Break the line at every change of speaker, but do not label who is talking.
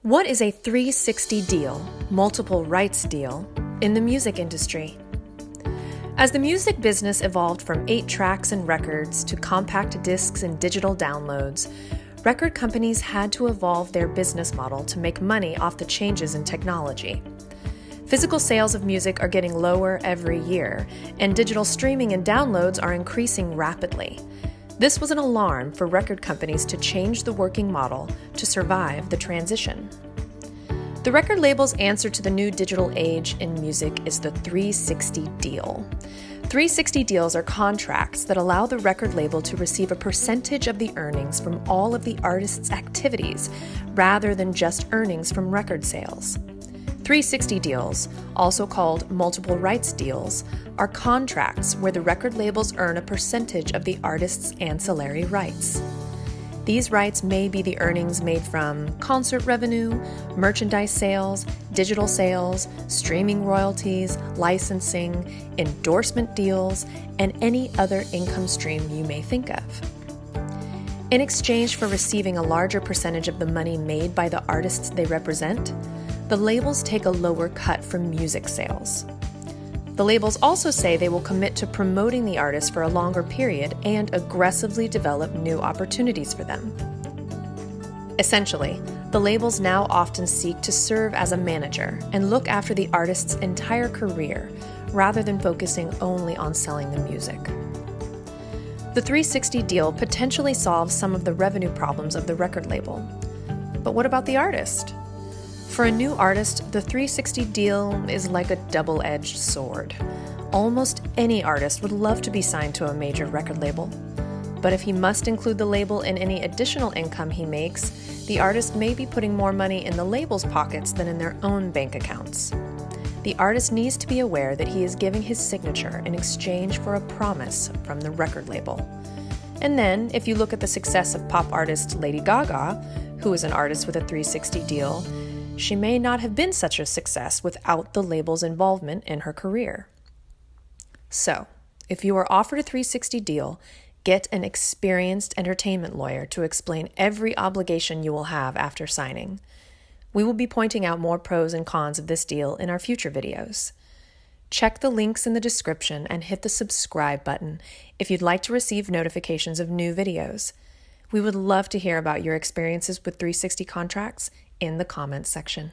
What is a 360 deal, multiple rights deal, in the music industry? As the music business evolved from 8 tracks and records to compact discs and digital downloads, record companies had to evolve their business model to make money off the changes in technology. Physical sales of music are getting lower every year, and digital streaming and downloads are increasing rapidly. This was an alarm for record companies to change the working model to survive the transition. The record label's answer to the new digital age in music is the 360 deal. 360 deals are contracts that allow the record label to receive a percentage of the earnings from all of the artist's activities, rather than just earnings from record sales. 360 deals, also called multiple rights deals, are contracts where the record labels earn a percentage of the artist's ancillary rights. These rights may be the earnings made from concert revenue, merchandise sales, digital sales, streaming royalties, licensing, endorsement deals, and any other income stream you may think of. In exchange for receiving a larger percentage of the money made by the artists they represent, the labels take a lower cut from music sales. The labels also say they will commit to promoting the artist for a longer period and aggressively develop new opportunities for them. Essentially, the labels now often seek to serve as a manager and look after the artist's entire career, rather than focusing only on selling the music. The 360 deal potentially solves some of the revenue problems of the record label. But what about the artist? For a new artist, the 360 deal is like a double-edged sword. Almost any artist would love to be signed to a major record label. But if he must include the label in any additional income he makes, the artist may be putting more money in the label's pockets than in their own bank accounts. The artist needs to be aware that he is giving his signature in exchange for a promise from the record label. And then, if you look at the success of pop artist Lady Gaga, who is an artist with a 360 deal, she may not have been such a success without the label's involvement in her career. So, if you are offered a 360 deal, get an experienced entertainment lawyer to explain every obligation you will have after signing. We will be pointing out more pros and cons of this deal in our future videos. Check the links in the description and hit the subscribe button if you'd like to receive notifications of new videos. We would love to hear about your experiences with 360 contracts in the comments section.